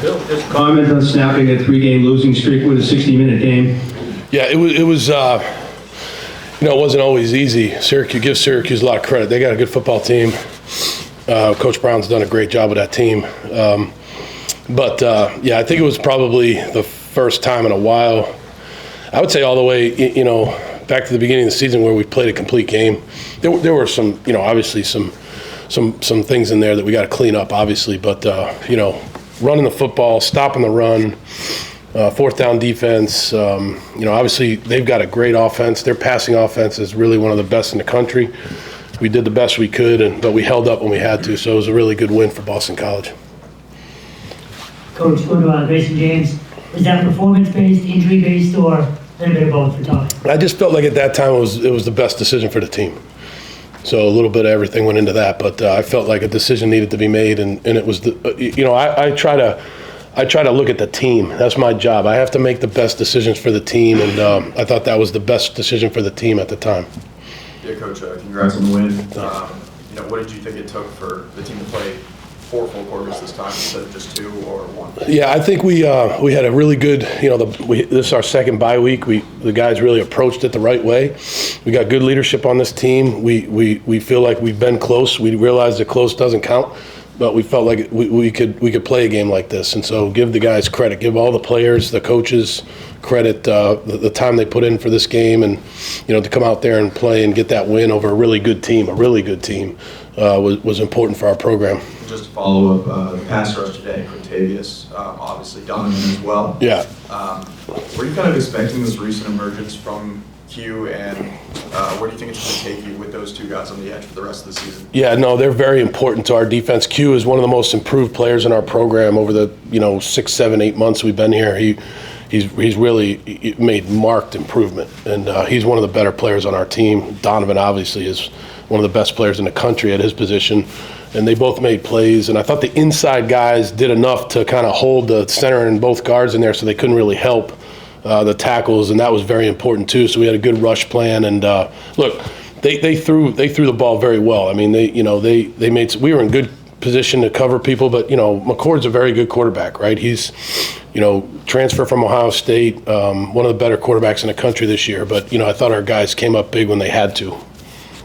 Bill, just comment on snapping a 3-game losing streak with a 60-minute game. Yeah, it was. It wasn't always easy. Syracuse, give Syracuse a lot of credit. They got a good football team. Coach Brown's done a great job with that team. I think it was probably the first time in a while. I would say all the way, back to the beginning of the season where we played a complete game. There were some, obviously some things in there that we got to clean up, obviously. But running the football, stopping the run, fourth down defense. Obviously they've got a great offense. Their passing offense is really one of the best in the country. We did the best we could, but we held up when we had to. So it was a really good win for Boston College. Coach, going to Grayson James, was that performance-based, injury-based, or a little bit of both for Tommy? I just felt like at that time it was the best decision for the team. So a little bit of everything went into that, but I felt like a decision needed to be made, and it was I try to look at the team. That's my job. I have to make the best decisions for the team, and I thought that was the best decision for the team at the time. Yeah, Coach, congrats on the win. What did you think it took for the team to play 4 full quarters this time instead of just 2 or 1? Yeah, I think we had a really good, this is our second bye week. The guys really approached it the right way. We got good leadership on this team. We feel like we've been close. We realize that close doesn't count, but we felt like we could play a game like this. And so give the guys credit. Give all the players, the coaches credit, the time they put in for this game, and to come out there and play and get that win over a really good team was important for our program. Just to follow up, the pass rush today, Quintavious, obviously Donovan as well. Yeah. Were you kind of expecting this recent emergence from Q, and where do you think it's going to take you with those 2 guys on the edge for the rest of the season? Yeah, no, they're very important to our defense. Q is one of the most improved players in our program over the 6, 7, 8 months we've been here. He's really made marked improvement, and he's one of the better players on our team. Donovan obviously is one of the best players in the country at his position, and they both made plays. And I thought the inside guys did enough to kind of hold the center and both guards in there, so they couldn't really help the tackles, and that was very important too. So we had a good rush plan, and look, they threw the ball very well. I mean, they made. We were in good position to cover people, but McCord's a very good quarterback, right? He's transfer from Ohio State, one of the better quarterbacks in the country this year. But I thought our guys came up big when they had to.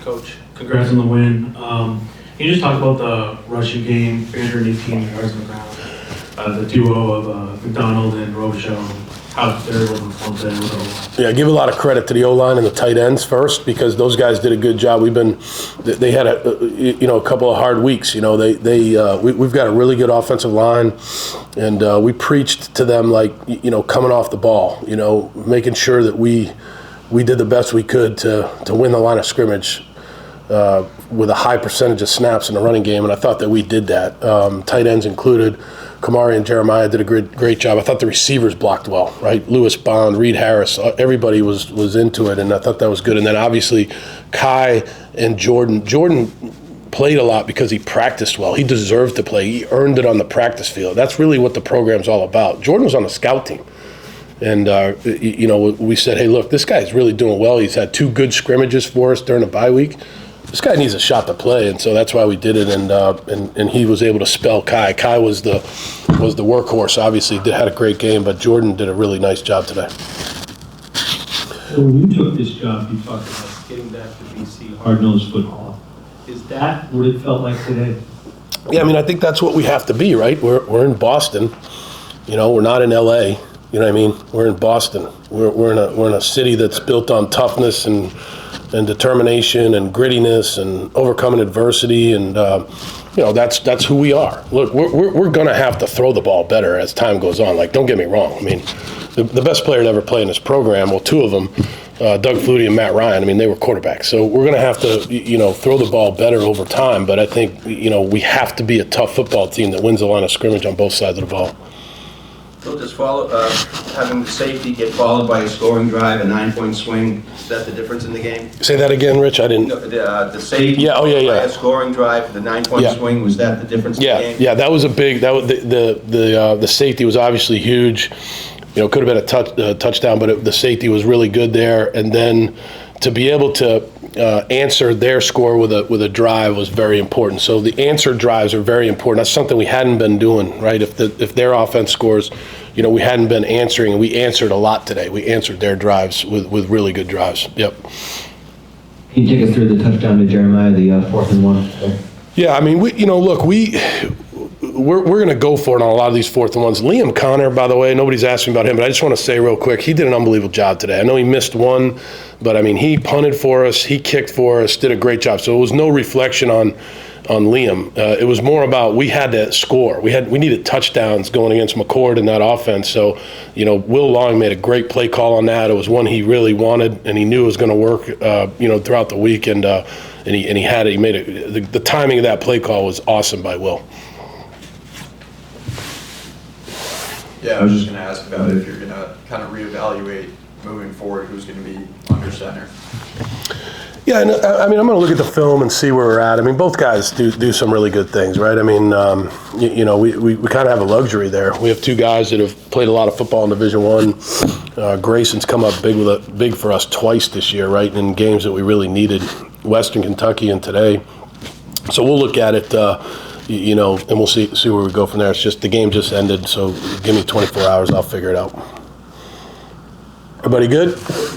Coach, congrats on the win. Can you just talk about the rushing game, 318 yards on the ground, the duo of McDonald and Robichaux, how they're able to perform today? Yeah, give a lot of credit to the O-line and the tight ends first, because those guys did a good job. They had a couple of hard weeks. We've got a really good offensive line, and we preached to them coming off the ball, making sure that we did the best we could to win the line of scrimmage with a high percentage of snaps in the running game, and I thought that we did that. Tight ends included. Kamari and Jeremiah did a great job. I thought the receivers blocked well, right? Lewis Bond, Reed Harris, everybody was into it, and I thought that was good. And then obviously Kai and Jordan. Jordan played a lot because he practiced well. He deserved to play. He earned it on the practice field. That's really what the program's all about. Jordan was on the scout team. And, we said, hey, look, this guy's really doing well. He's had 2 good scrimmages for us during the bye week. This guy needs a shot to play, and so that's why we did it. And he was able to spell Kai. Kai was the workhorse. Obviously, had a great game, but Jordan did a really nice job today. So when you took this job, you talked about getting back to BC hard-nosed football. Is that what it felt like today? Yeah, I mean, I think that's what we have to be, right? We're in Boston. We're not in LA. You know what I mean? We're in Boston. We're in a city that's built on toughness and determination and grittiness and overcoming adversity, and that's who we are. Look, we're going to have to throw the ball better as time goes on. Don't get me wrong. I mean, the best player to ever play in this program, well, 2 of them, Doug Flutie and Matt Ryan, I mean, they were quarterbacks. So we're going to have to, throw the ball better over time. But I think, we have to be a tough football team that wins the line of scrimmage on both sides of the ball. We'll just having the safety get followed by a scoring drive, a 9-point swing. Is that the difference in the game? Say that again, Rich. I didn't. No, the safety. Yeah. Oh, yeah. By a scoring drive, the 9-point swing. Was that the difference in the game? Yeah. That was a big. That was the safety was obviously huge. Could have been a touchdown, but the safety was really good there. And then to be able to, answer their score with a drive was very important. So the answer drives are very important. That's something we hadn't been doing, right? If their offense scores, we hadn't been answering, and we answered a lot today. We answered their drives with really good drives. Yep. Can you take us through the touchdown to Jeremiah, the 4th and 1? Yeah, I mean, we're going to go for it on a lot of these 4th and 1s. Liam Connor, by the way, nobody's asking about him, but I just want to say real quick, he did an unbelievable job today. I know he missed one, but I mean, he punted for us, he kicked for us, did a great job. So it was no reflection on Liam. It was more about we had to score. We needed touchdowns going against McCord in that offense. So, Will Long made a great play call on that. It was one he really wanted, and he knew it was going to work, throughout the week. And he had it. He made it. The timing of that play call was awesome by Will. Yeah, I was just going to ask about if you're going to kind of reevaluate moving forward who's going to be under center. Yeah, and I mean, I'm going to look at the film and see where we're at. I mean, both guys do some really good things, right? I mean, we kind of have a luxury there. We have two guys that have played a lot of football in Division I. Grayson's come up big for us twice this year, right, in games that we really needed, Western Kentucky and today. So we'll look at it, and we'll see where we go from there. It's just the game just ended, so give me 24 hours, I'll figure it out. Everybody good?